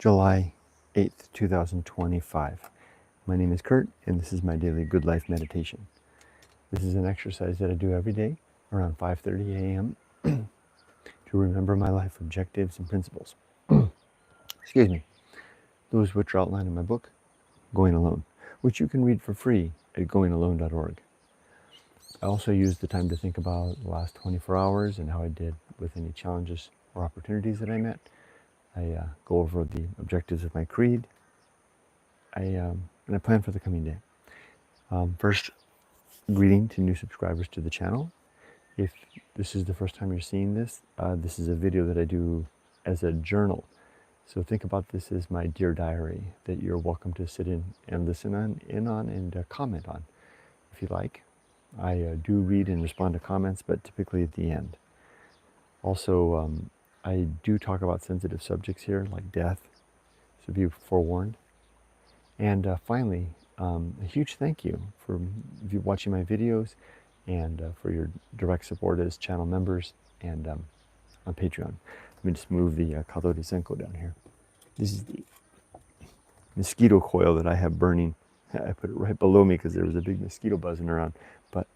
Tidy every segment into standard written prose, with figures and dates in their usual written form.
July 8th, 2025. My name is Kurt, and this is my daily Good Life meditation. This is an exercise that I do every day around 5:30 a.m. to remember my life objectives and principles. Excuse me. Those which are outlined in my book, Going Alone, which you can read for free at goingalone.org. I also use the time to think about the last 24 hours and how I did with any challenges or opportunities that I met. I go over the objectives of my creed, and I plan for the coming day. First, greeting to new subscribers to the channel. If this is the first time you're seeing this, this is a video that I do as a journal. So think about this as my dear diary that you're welcome to sit in and listen in on and comment on if you like. I do read and respond to comments, but typically at the end. Also, I do talk about sensitive subjects here, like death, so be forewarned. And finally, a huge thank you for watching my videos and for your direct support as channel members and on Patreon. Let me just move the Cultivate Senko down here. This is the mosquito coil that I have burning. I put it right below me because there was a big mosquito buzzing around, but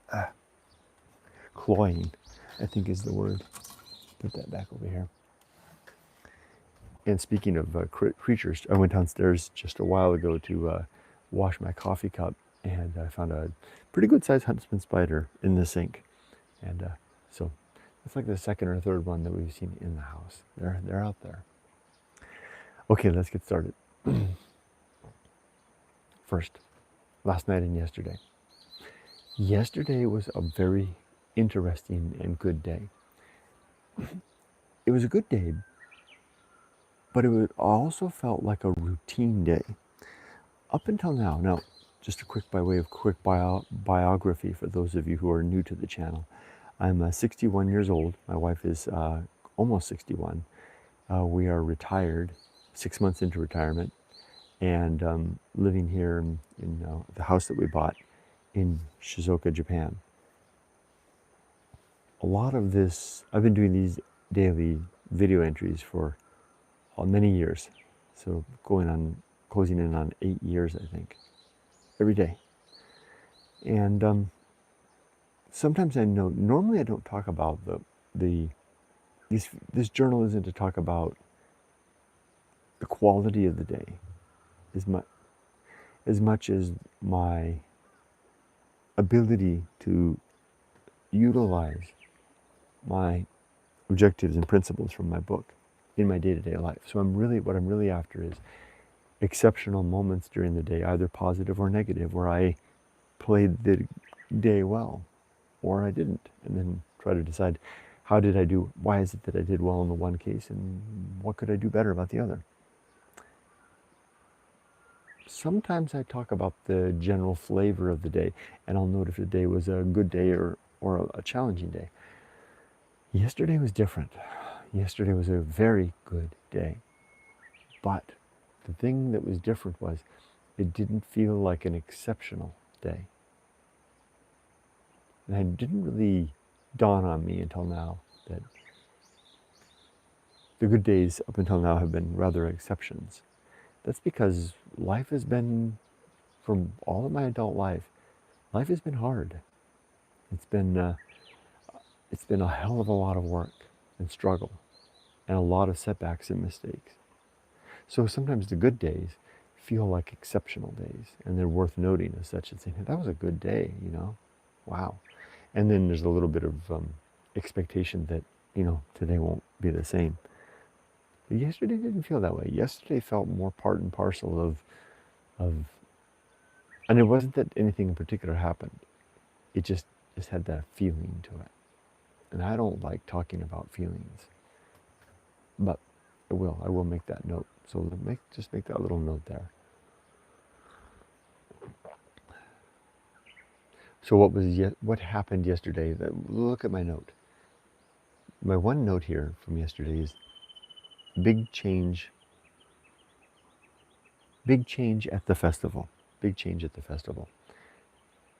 cloying, I think is the word. Put that back over here. And speaking of creatures, I went downstairs just a while ago to wash my coffee cup, and I found a pretty good sized huntsman spider in the sink. And so it's like the second or third one that we've seen in the house. They're out there. Okay, let's get started. First, last night and yesterday. Yesterday was a very interesting and good day. It was a good day, but it also felt like a routine day. Up until now, just by way of quick biography for those of you who are new to the channel. I'm 61 years old. My wife is almost 61. We are retired, 6 months into retirement, and living here in the house that we bought in Shizuoka, Japan. A lot of this, I've been doing these daily video entries for many years, so closing in on 8 years, I think, every day. And sometimes I know, normally I don't talk about this journal isn't to talk about the quality of the day as much as my ability to utilize my objectives and principles from my book in my day-to-day life. So what I'm really after is exceptional moments during the day, either positive or negative, where I played the day well or I didn't, and then try to decide how did I do, why is it that I did well in the one case and what could I do better about the other. Sometimes I talk about the general flavor of the day, and I'll note if the day was a good day or a challenging day. Yesterday was different. Yesterday was a very good day. But the thing that was different was it didn't feel like an exceptional day. And it didn't really dawn on me until now that the good days up until now have been rather exceptions. That's because life has been, from all of my adult life has been hard. It's been a hell of a lot of work and struggle and a lot of setbacks and mistakes. So sometimes the good days feel like exceptional days, and they're worth noting as such and saying, hey, that was a good day, wow. And then there's a little bit of expectation that, today won't be the same. But yesterday didn't feel that way. Yesterday felt more part and parcel of and it wasn't that anything in particular happened. It just had that feeling to it. And I don't like talking about feelings, but I will make that note. So just make that little note there. So what happened yesterday? Look at my note. My one note here from yesterday is big change at the festival. Big change at the festival.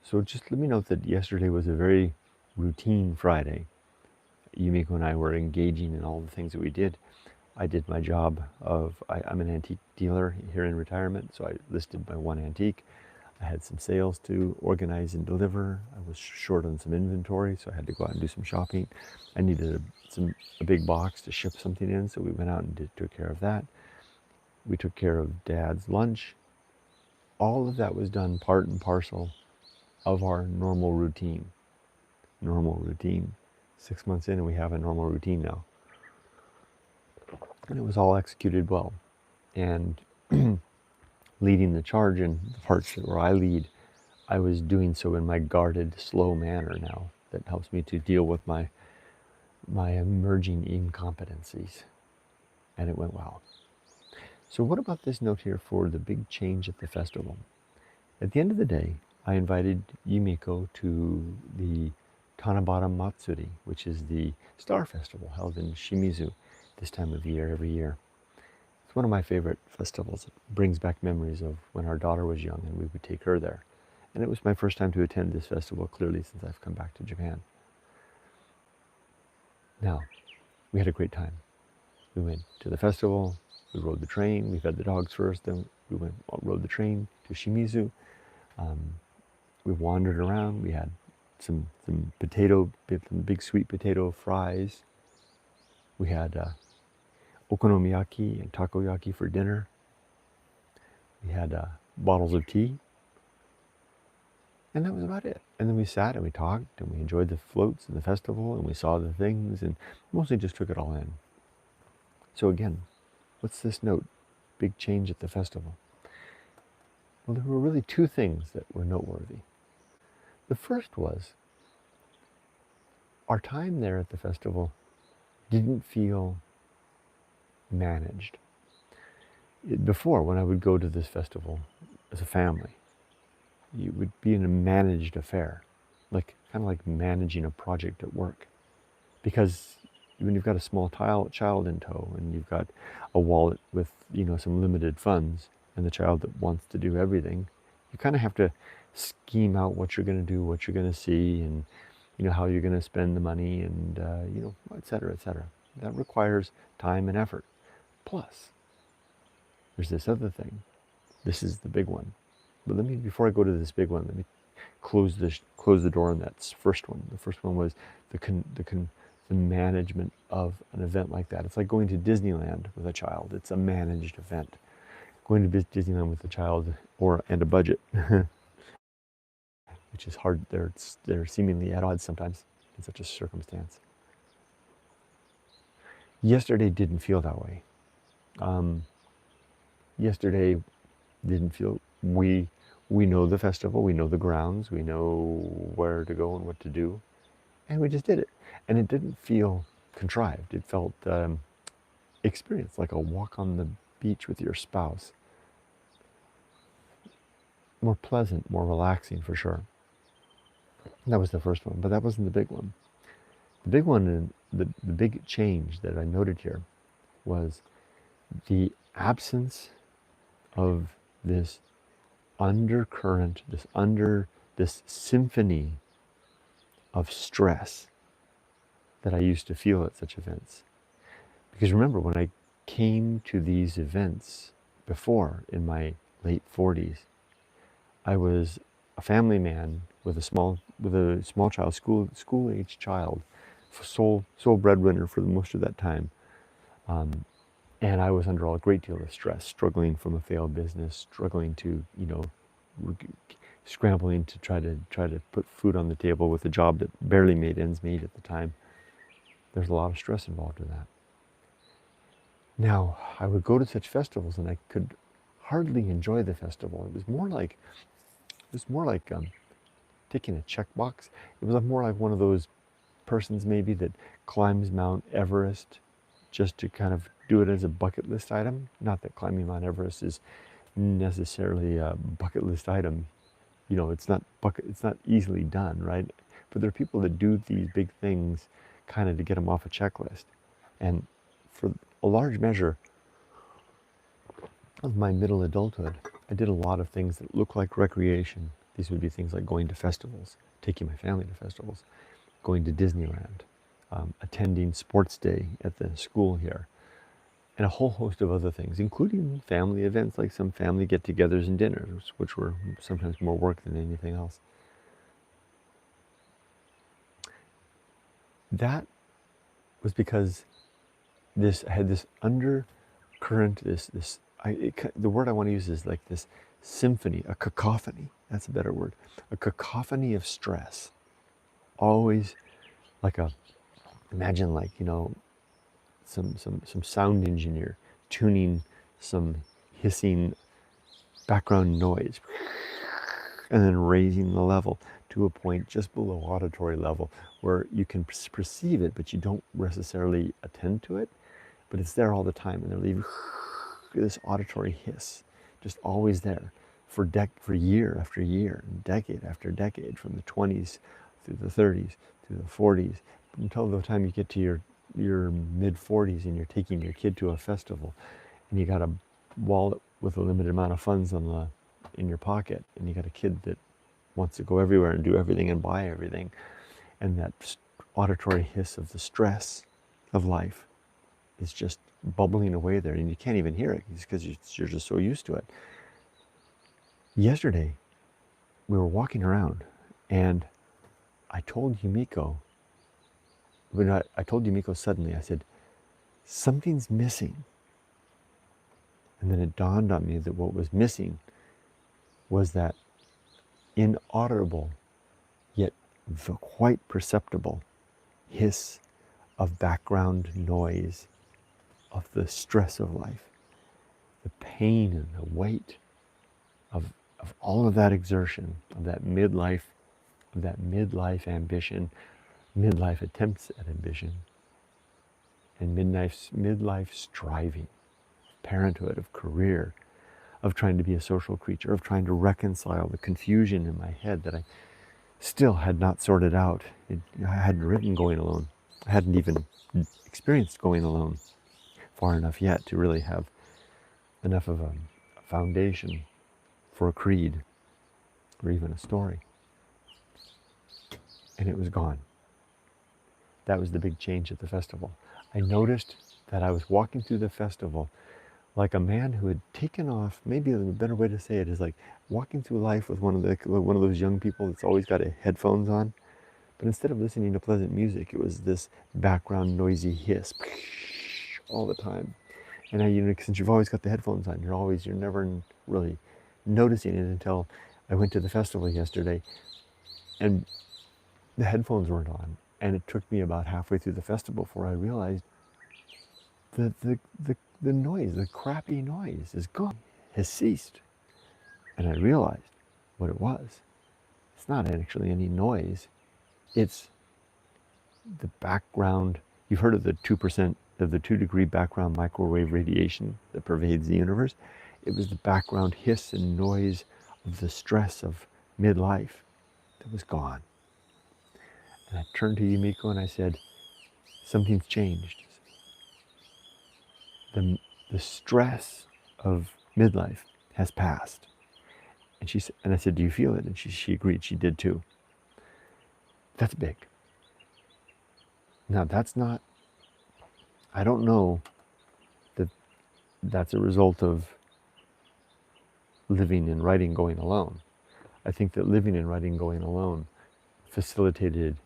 So just let me note that yesterday was a very routine Friday. Yumiko and I were engaging in all the things that we did. I did my job of, I'm an antique dealer here in retirement, so I listed my one antique. I had some sales to organize and deliver. I was short on some inventory, so I had to go out and do some shopping. I needed a big box to ship something in, so we went out and took care of that. We took care of Dad's lunch. All of that was done part and parcel of our normal routine. Normal routine. 6 months in and we have a normal routine now. And it was all executed well. And leading the charge in the parts where I lead, I was doing so in my guarded, slow manner now that helps me to deal with my emerging incompetencies. And it went well. So what about this note here for the big change at the festival? At the end of the day, I invited Yumiko to the Tanabata Matsuri, which is the Star Festival held in Shimizu this time of year every year. It's one of my favorite festivals. It brings back memories of when our daughter was young and we would take her there. And it was my first time to attend this festival, clearly, since I've come back to Japan. Now, we had a great time. We went to the festival, we rode the train, we fed the dogs first, then we rode the train to Shimizu. We wandered around, we had some big sweet potato fries. We had okonomiyaki and takoyaki for dinner. We had bottles of tea. And that was about it. And then we sat and we talked and we enjoyed the floats and the festival and we saw the things and mostly just took it all in. So again, what's this note? Big change at the festival. Well, there were really two things that were noteworthy. The first was our time there at the festival didn't feel managed. Before, when I would go to this festival as a family, it would be in a managed affair, kind of like managing a project at work. Because when you've got a small child in tow and you've got a wallet with some limited funds and the child that wants to do everything, you kind of have to scheme out what you're going to do, what you're going to see, and how you're going to spend the money, and et cetera, et cetera. That requires time and effort. Plus, there's this other thing. This is the big one. But before I go to this big one, let me close the door on that first one. The first one was the management of an event like that. It's like going to Disneyland with a child. It's a managed event. Going to Disneyland with a child and a budget, which is hard. They're seemingly at odds sometimes in such a circumstance. Yesterday didn't feel that way. Yesterday didn't feel, we know the festival, we know the grounds, we know where to go and what to do, and we just did it. And it didn't feel contrived. It felt experienced, like a walk on the beach with your spouse. More pleasant, more relaxing for sure. That was the first one, but that wasn't the big one. The big one, the big change that I noted here was the absence of this undercurrent, this symphony of stress that I used to feel at such events. Because remember, when I came to these events before, in my late 40s, I was a family man with a small child, school age child, sole breadwinner for most of that time. And I was under a great deal of stress, struggling from a failed business, struggling to, scrambling to try to put food on the table with a job that barely made ends meet at the time. There's a lot of stress involved in that. Now, I would go to such festivals and I could hardly enjoy the festival. It was more like ticking a checkbox. It was more like one of those persons maybe that climbs Mount Everest just to kind of do it as a bucket list item. Not that climbing Mount Everest is necessarily a bucket list item. It's not easily done, right? But there are people that do these big things kind of to get them off a checklist. And for a large measure of my middle adulthood, I did a lot of things that look like recreation. These would be things like going to festivals, taking my family to festivals, going to Disneyland, attending sports day at the school here, and a whole host of other things, including family events like some family get-togethers and dinners, which were sometimes more work than anything else. That was because I had this undercurrent, the word I want to use is like this symphony, a cacophony. That's a better word. A cacophony of stress. Always like imagine like, some sound engineer tuning some hissing background noise and then raising the level to a point just below auditory level where you can perceive it, but you don't necessarily attend to it, but it's there all the time, and they're leaving this auditory hiss, just always there for year after year, decade after decade, from the 20s through the 30s, through the 40s, until the time you get to your mid 40s and you're taking your kid to a festival, and you got a wallet with a limited amount of funds in your pocket, and you got a kid that wants to go everywhere and do everything and buy everything, and that auditory hiss of the stress of life is just bubbling away there, and you can't even hear it because you're just so used to it. Yesterday, we were walking around, and I told Yumiko suddenly, I said, something's missing. And then it dawned on me that what was missing was that inaudible, yet quite perceptible hiss of background noise of the stress of life, the pain and the weight of all of that exertion, of that midlife ambition, midlife attempts at ambition, and midlife striving, parenthood, of career, of trying to be a social creature, of trying to reconcile the confusion in my head that I still had not sorted out. I hadn't written going alone. I hadn't even experienced going alone far enough yet to really have enough of a foundation for a creed or even a story. And it was gone. That was the big change at the festival. I noticed that I was walking through the festival like a man who had taken off, maybe a better way to say it is like walking through life with one of those young people that's always got headphones on, but instead of listening to pleasant music, it was this background noisy hiss all the time. And since you've always got the headphones on, you're never really noticing it until I went to the festival yesterday and the headphones weren't on. And it took me about halfway through the festival before I realized the noise, the crappy noise is gone, has ceased. And I realized what it was. It's not actually any noise. It's the background. You've heard of the 2% of the 2-degree background microwave radiation that pervades the universe. It was the background hiss and noise of the stress of midlife that was gone. And I turned to Yumiko and I said, something's changed. The stress of midlife has passed. And I said, do you feel it? And she agreed, she did too. That's big. Now I don't know that that's a result of living and writing going alone. I think that living and writing going alone facilitated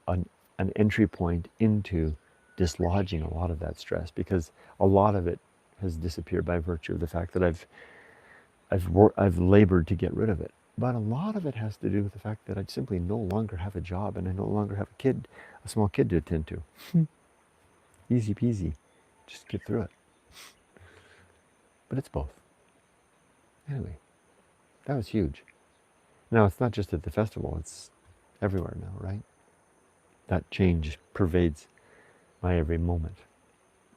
an entry point into dislodging a lot of that stress, because a lot of it has disappeared by virtue of the fact that I've labored to get rid of it. But a lot of it has to do with the fact that I simply no longer have a job and I no longer have a small kid to attend to. Easy peasy, just get through it. But it's both. Anyway, that was huge. Now it's not just at the festival, it's everywhere now, right? That change pervades my every moment.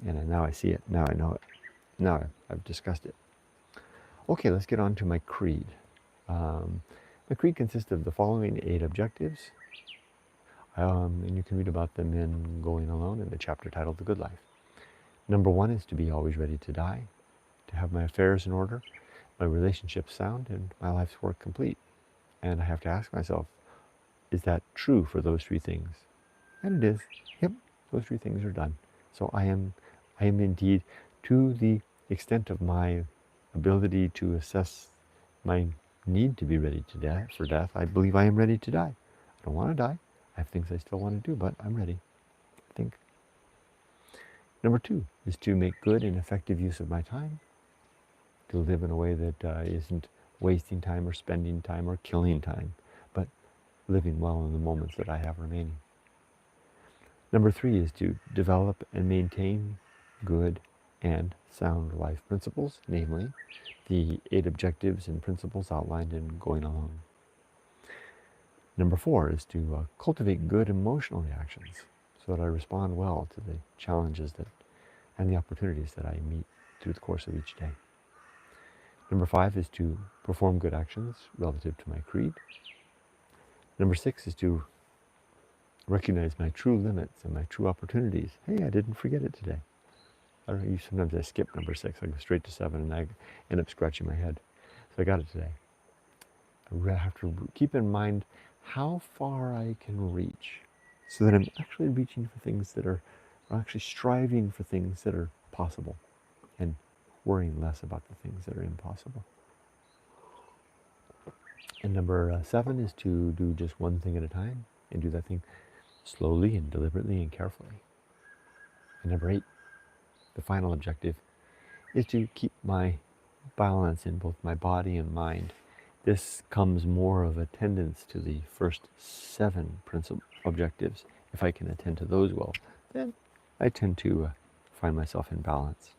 And now I see it, now I know it. Now I've discussed it. Okay, let's get on to my creed. My creed consists of the following 8 objectives, and you can read about them in Going Alone in the chapter titled The Good Life. Number 1 is to be always ready to die, to have my affairs in order, my relationships sound, and my life's work complete. And I have to ask myself, is that true for those 3 things? And it is. Yep, those 3 things are done. So I am indeed To the extent of my ability to assess my need to be ready to die for death, I believe I am ready to die. I don't want to die. I have things I still want to do, but I'm ready, I think. Number two is to make good and effective use of my time, to live in a way that isn't wasting time or spending time or killing time, but living well in the moments that I have remaining. Number three is to develop and maintain good and sound life principles, namely the 8 objectives and principles outlined in Going Alone. Number four is to cultivate good emotional reactions so that I respond well to the challenges and the opportunities that I meet through the course of each day. Number five is to perform good actions relative to my creed. Number six is to recognize my true limits and my true opportunities. Hey, I didn't forget it today. I don't know, sometimes I skip number six. I go straight to 7 and I end up scratching my head. So I got it today. I have to keep in mind how far I can reach so that I'm actually reaching for things that are actually striving for things that are possible and worrying less about the things that are impossible. And number 7 is to do just one thing at a time and do that thing slowly and deliberately and carefully. And number 8, the final objective, is to keep my balance in both my body and mind. This comes more of a tendance to the first 7 principal objectives. If I can attend to those well, then I tend to find myself in balance.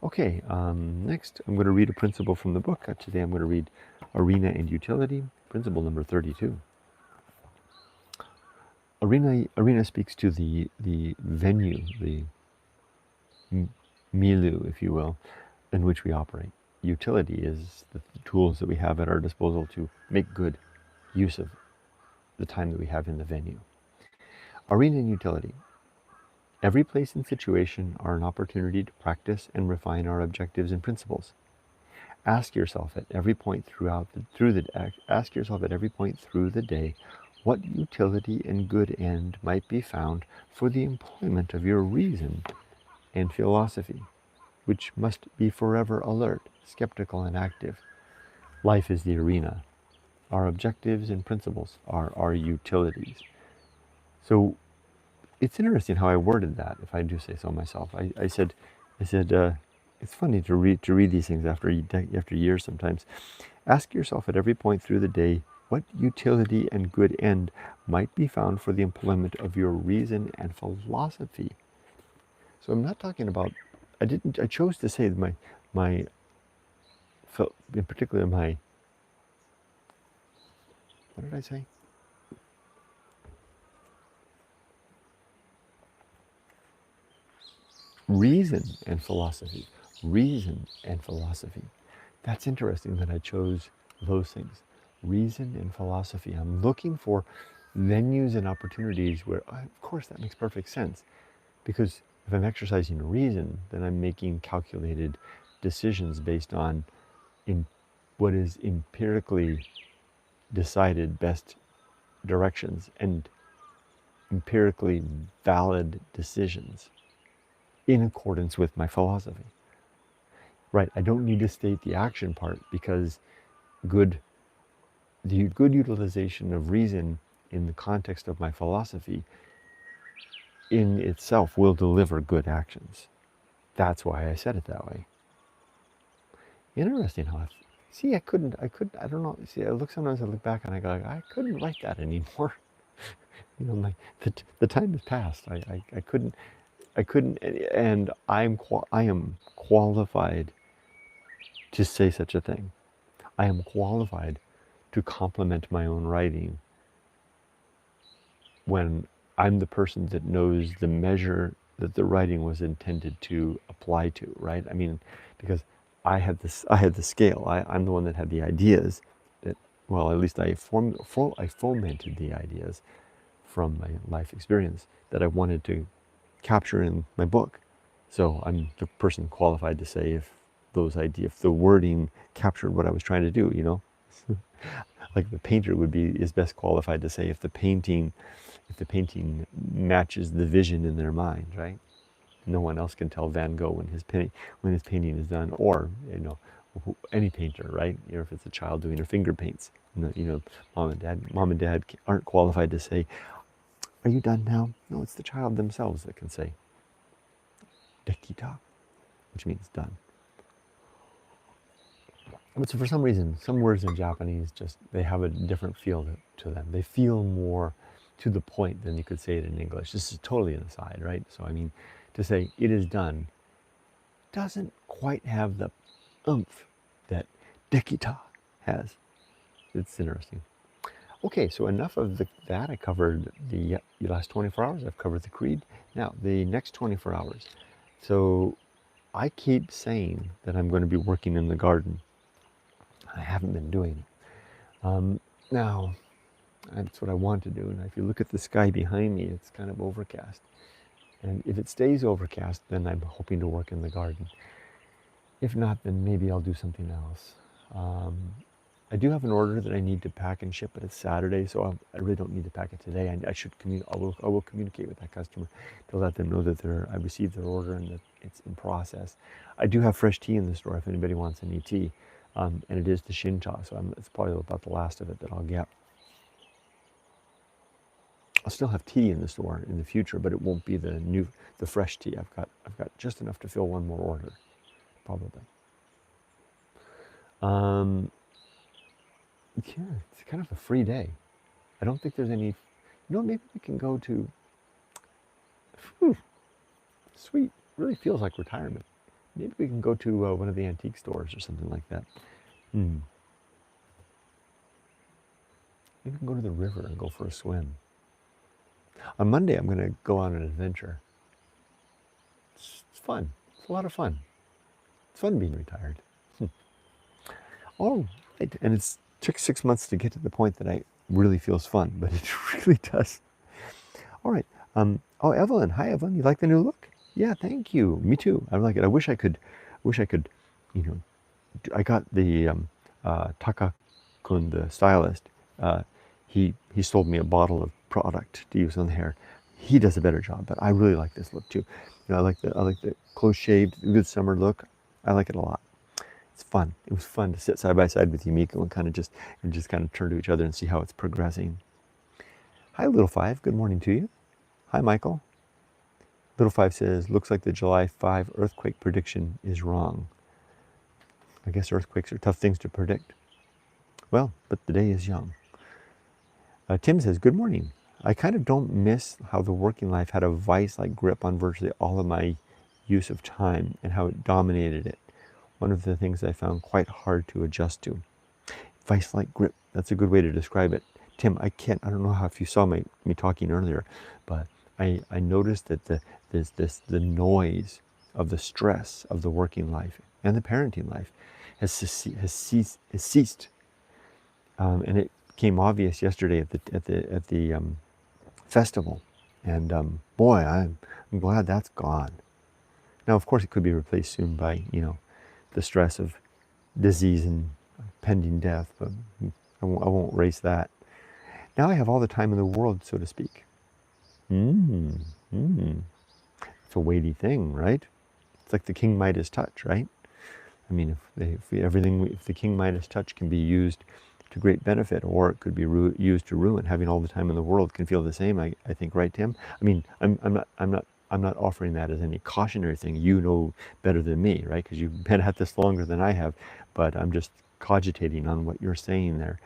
Okay, next I'm going to read a principle from the book. Today I'm going to read Arena and Utility, principle number 32. Arena speaks to the venue, the milieu, if you will, in which we operate. Utility is the tools that we have at our disposal to make good use of the time that we have in the venue. Arena and utility. Every place and situation are an opportunity to practice and refine our objectives and principles. Ask yourself at every point through the day what utility and good end might be found for the employment of your reason and philosophy, which must be forever alert, skeptical, and active. Life is the arena. Our objectives and principles are our utilities. So it's interesting how I worded that, if I do say so myself. I said, it's funny to read these things after years sometimes. Ask yourself at every point through the day what utility and good end might be found for the employment of your reason and philosophy. So I'm not talking about, I chose to say that in particular what did I say? Reason and philosophy. Reason and philosophy. That's interesting that I chose those things. Reason and philosophy. I'm looking for venues and opportunities where, of course, that makes perfect sense. Because if I'm exercising reason, then I'm making calculated decisions based on what is empirically decided best directions and empirically valid decisions in accordance with my philosophy. Right, I don't need to state the action part because the good utilization of reason in the context of my philosophy in itself will deliver good actions. That's why I said it that way. Interesting how I don't know. See, sometimes I look back and I go, I couldn't write that anymore. The time has passed. I couldn't, and I am qualified to say such a thing. I am qualified to compliment my own writing when I'm the person that knows the measure that the writing was intended to apply to, right? I mean, because I had the scale. I'm the one that had the ideas. Well, at least I fomented the ideas from my life experience that I wanted to capture in my book. So I'm the person qualified to say if the wording captured what I was trying to do, like the painter is best qualified to say if the painting matches the vision in their mind, right? No one else can tell Van Gogh when his painting is done, or any painter, right? If it's a child doing their finger paints, mom and dad aren't qualified to say, "Are you done now?" No, it's the child themselves that can say, "Dekita," which means done. But so for some reason, some words in Japanese they have a different feel to them. They feel more to the point than you could say it in English. This is totally an aside, right? So I mean, to say "it is done" doesn't quite have the oomph that dekita has. It's interesting. Okay, so enough of that. I covered the last 24 hours. I've covered the creed. Now, the next 24 hours. So I keep saying that I'm going to be working in the garden. I haven't been doing it. Now, that's what I want to do. And if you look at the sky behind me, it's kind of overcast. And if it stays overcast, then I'm hoping to work in the garden. If not, then maybe I'll do something else. I do have an order that I need to pack and ship, but it's Saturday, so I really don't need to pack it today. I will communicate with that customer to let them know that I received their order and that it's in process. I do have fresh tea in the store if anybody wants any tea, and it is the Shincha, so it's probably about the last of it that I'll get. I'll still have tea in the store in the future, but it won't be the fresh tea. I've got just enough to fill one more order, probably. Yeah, it's kind of a free day. I don't think there's any, maybe we can go to, sweet, really feels like retirement. Maybe we can go to one of the antique stores or something like that. Maybe we can go to the river and go for a swim. On Monday, I'm going to go on an adventure. It's fun. It's a lot of fun. It's fun being retired. Oh, and it's took 6 months to get to the point that I really feels fun, but it really does. All right. Oh, Evelyn. Hi, Evelyn. You like the new look? Yeah, thank you. Me too. I like it. I wish I could, I got the Taka-kun, the stylist. He sold me a bottle of product to use on the hair. He does a better job, but I really like this look too. I like the close shaved, good summer look. I like it a lot. It's fun. It was fun to sit side by side with Yumiko and just kind of turn to each other and see how it's progressing. Hi, Little Five. Good morning to you. Hi, Michael. Little Five says, looks like the July 5 earthquake prediction is wrong. I guess earthquakes are tough things to predict. Well, but the day is young. Tim says, good morning. I kind of don't miss how the working life had a vice-like grip on virtually all of my use of time and how it dominated it. One of the things I found quite hard to adjust to. Vice-like grip, that's a good way to describe it. Tim, I don't know if you saw me talking earlier, but I noticed that the noise of the stress of the working life and the parenting life has ceased. And it became obvious yesterday at the festival. And boy, I'm glad that's gone. Now, of course, it could be replaced soon by, the stress of disease and pending death, but I won't race that. Now I have all the time in the world, so to speak. It's a weighty thing, right? It's like the King Midas touch, right? I mean, if the King Midas touch can be used to great benefit, or it could be used to ruin, having all the time in the world can feel the same. I think, right, Tim? I mean, I'm not offering that as any cautionary thing. You know better than me, right? Because you've been at this longer than I have. But I'm just cogitating on what you're saying there.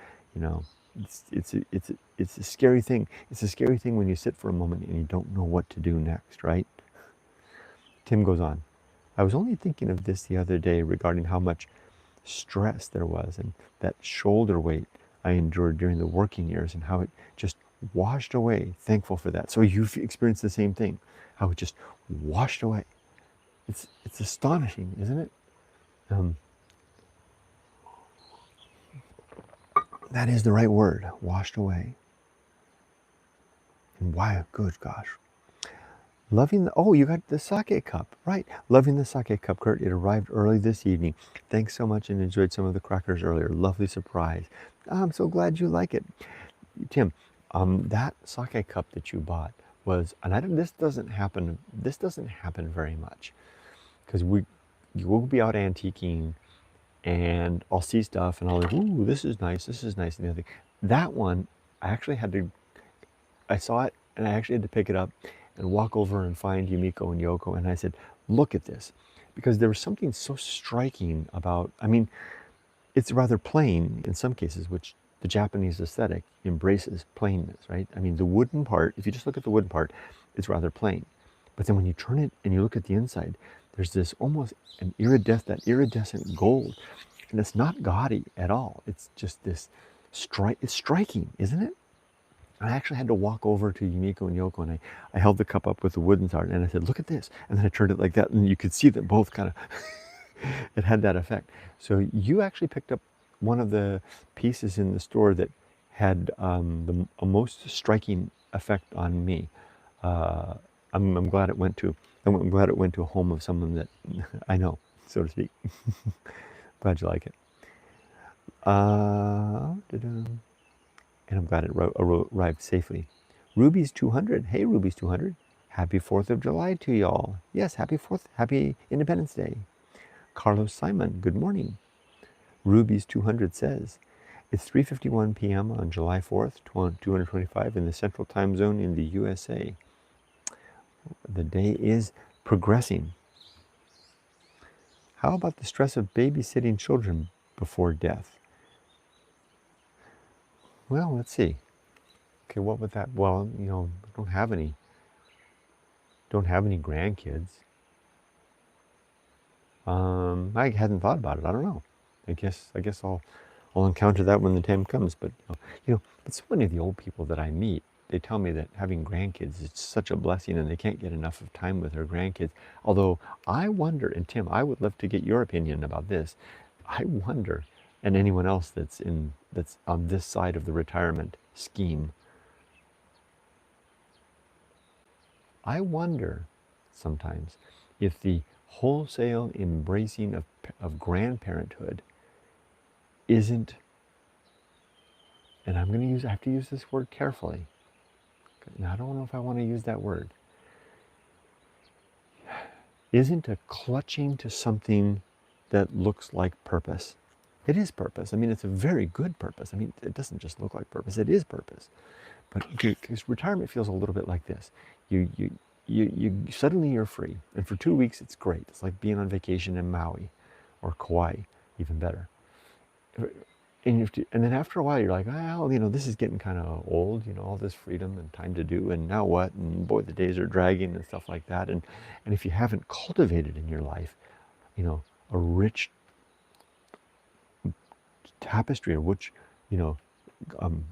It's a scary thing. It's a scary thing when you sit for a moment and you don't know what to do next, right? Tim goes on. I was only thinking of this the other day regarding how much stress there was and that shoulder weight I endured during the working years and how it just washed away. Thankful for that. So you've experienced the same thing, how it just washed away. It's astonishing, isn't it? That is the right word, washed away. And why, good gosh. You got the sake cup, right. Loving the sake cup, Kurt. It arrived early this evening. Thanks so much and enjoyed some of the crackers earlier. Lovely surprise. I'm so glad you like it. Tim, that sake cup that you bought, was, and this doesn't happen. This doesn't happen very much, because you will be out antiquing, and I'll see stuff, and I'll like, ooh, this is nice, and the other thing. That one, I actually had to. I saw it, and I actually had to pick it up, and walk over and find Yumiko and Yoko, and I said, look at this, because there was something so striking about. I mean, it's rather plain in some cases, which the Japanese aesthetic embraces plainness, right? I mean, the wooden part, if you just look at the wooden part, it's rather plain. But then when you turn it and you look at the inside, there's this almost that iridescent gold. And it's not gaudy at all. It's just this it's striking, isn't it? And I actually had to walk over to Yumiko and Yoko, and I held the cup up with the wooden part, and I said, look at this. And then I turned it like that, and you could see that both kind of it had that effect. So you actually picked up one of the pieces in the store that had a most striking effect on me. Uh, I'm glad it went to. I'm glad it went to a home of someone that I know, so to speak. Glad you like it. And I'm glad it arrived safely. Ruby's 200. Hey, Ruby's 200. Happy 4th of July to y'all. Yes, happy 4th. Happy Independence Day. Carlos Simon, good morning. Ruby's 200 says, it's 3:51 p.m. on July 4th, 225 in the Central Time Zone in the USA. The day is progressing. How about the stress of babysitting children before death? Well, let's see. Okay, what would that? Well, don't have any grandkids. I hadn't thought about it. I don't know. I guess I'll encounter that when the time comes. But but so many of the old people that I meet, they tell me that having grandkids is such a blessing, and they can't get enough of time with their grandkids. Although I wonder, and Tim, I would love to get your opinion about this. I wonder, and anyone else that's on this side of the retirement scheme, I wonder sometimes if the wholesale embracing of grandparenthood isn't, and I have to use this word carefully. Now, I don't know if I want to use that word. Isn't a clutching to something that looks like purpose. It is purpose. I mean, it's a very good purpose. I mean, it doesn't just look like purpose. It is purpose. But because retirement feels a little bit like this. You suddenly you're free, and for 2 weeks it's great. It's like being on vacation in Maui or Kauai, even better. And then after a while you're like, well, this is getting kind of old, all this freedom and time to do, and now what? And boy, the days are dragging and stuff like that. And if you haven't cultivated in your life, a rich tapestry, of which, um,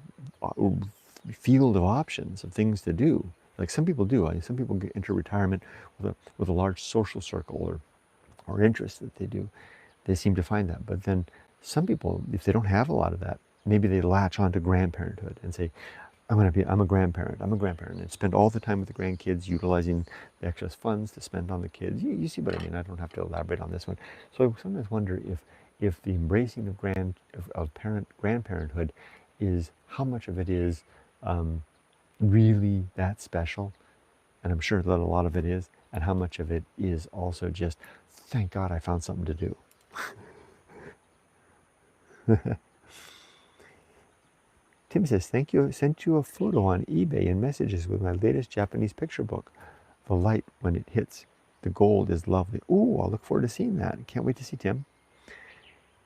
field of options of things to do. Like some people do. Some people get into retirement with a large social circle or interest that they do. They seem to find that. But then some people, if they don't have a lot of that, maybe they latch onto grandparenthood and say, I'm a grandparent, and spend all the time with the grandkids, utilizing the excess funds to spend on the kids. You see what I mean? I don't have to elaborate on this one. So I sometimes wonder if the embracing of grandparenthood is, how much of it is really that special, and I'm sure that a lot of it is, and how much of it is also just, thank God I found something to do. Tim says, thank you. I sent you a photo on eBay in messages with my latest Japanese picture book. The light when it hits the gold is lovely. Ooh, I'll look forward to seeing that. Can't wait to see Tim.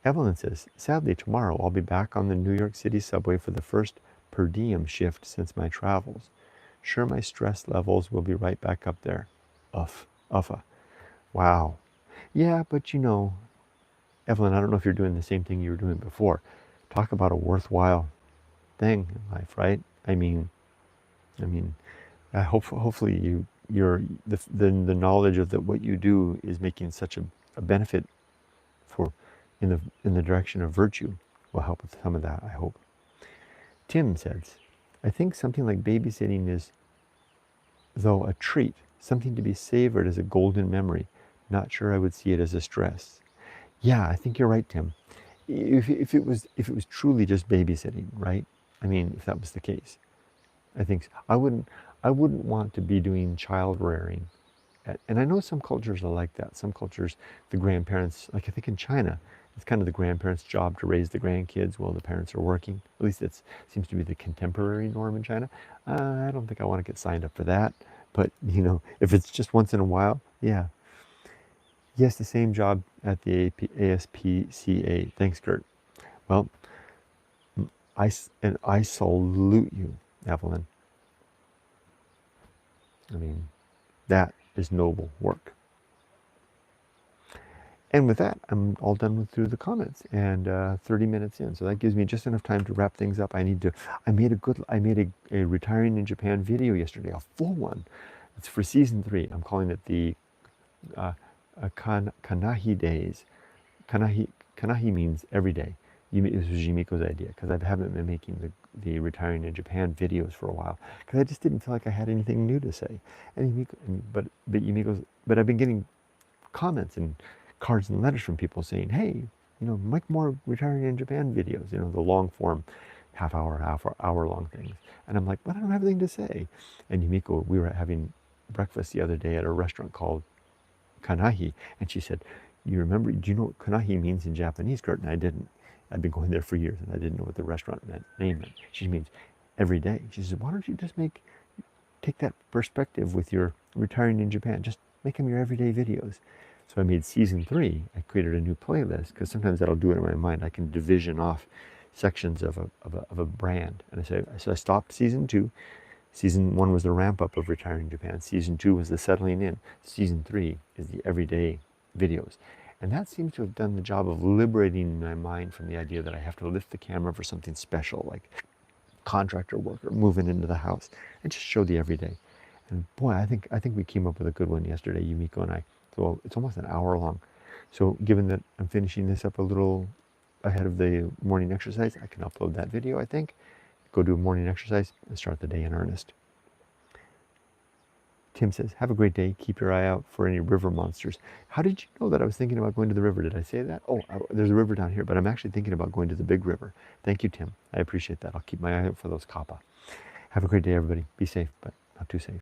Evelyn says, sadly tomorrow I'll be back on the New York City subway for the first per diem shift since my travels. Sure, my stress levels will be right back up there. Uffa. Wow. Yeah, but Evelyn, I don't know if you're doing the same thing you were doing before. Talk about a worthwhile thing in life, right? I mean, hopefully the knowledge of that what you do is making such a benefit for in the direction of virtue will help with some of that, I hope. Tim says, I think something like babysitting is, though, a treat, something to be savored as a golden memory. Not sure I would see it as a stress. Yeah, I think you're right, Tim. If it was truly just babysitting, right? I mean, if that was the case, I think I wouldn't want to be doing child rearing. And I know some cultures are like that. Some cultures, the grandparents, like I think in China, it's kind of the grandparents' job to raise the grandkids while the parents are working. At least it seems to be the contemporary norm in China. I don't think I want to get signed up for that. But, if it's just once in a while, yeah. Yes, the same job at the ASPCA. Thanks, Kurt. Well, I salute you, Evelyn. I mean, that is noble work. And with that, I'm all done through the comments and 30 minutes in. So that gives me just enough time to wrap things up. I made a retiring in Japan video yesterday, a full one. It's for season 3. I'm calling it the uh, Kanahi Days. Kanahi means every day. This was Yumiko's idea because I haven't been making the retiring in Japan videos for a while because I just didn't feel like I had anything new to say. But I've been getting comments and cards and letters from people saying, hey, make more retiring in Japan videos, the long form, half hour long things. And I'm like, but I don't have anything to say. And Yumiko, we were having breakfast the other day at a restaurant called Kanahi, and she said, do you know what Kanahi means in Japanese, Kurt? And I didn't. I've been going there for years, and I didn't know what the restaurant name meant. She means every day. She said, why don't you just take that perspective with your retiring in Japan, just make them your everyday videos. So I made season 3. I created a new playlist because sometimes that'll do it in my mind. I can division off sections of a brand. And so I stopped season 2. Season 1 was the ramp up of retiring in Japan. Season 2 was the settling in. Season 3 is the everyday videos. And that seems to have done the job of liberating my mind from the idea that I have to lift the camera for something special, like contractor worker moving into the house, and just show the everyday. And boy, I think we came up with a good one yesterday, Yumiko and I. So it's almost an hour long. So given that I'm finishing this up a little ahead of the morning exercise, I can upload that video, I think. Go do a morning exercise and start the day in earnest. Tim says, have a great day. Keep your eye out for any river monsters. How did you know that I was thinking about going to the river? Did I say that? Oh, there's a river down here, but I'm actually thinking about going to the big river. Thank you, Tim. I appreciate that. I'll keep my eye out for those kappa. Have a great day, everybody. Be safe, but not too safe.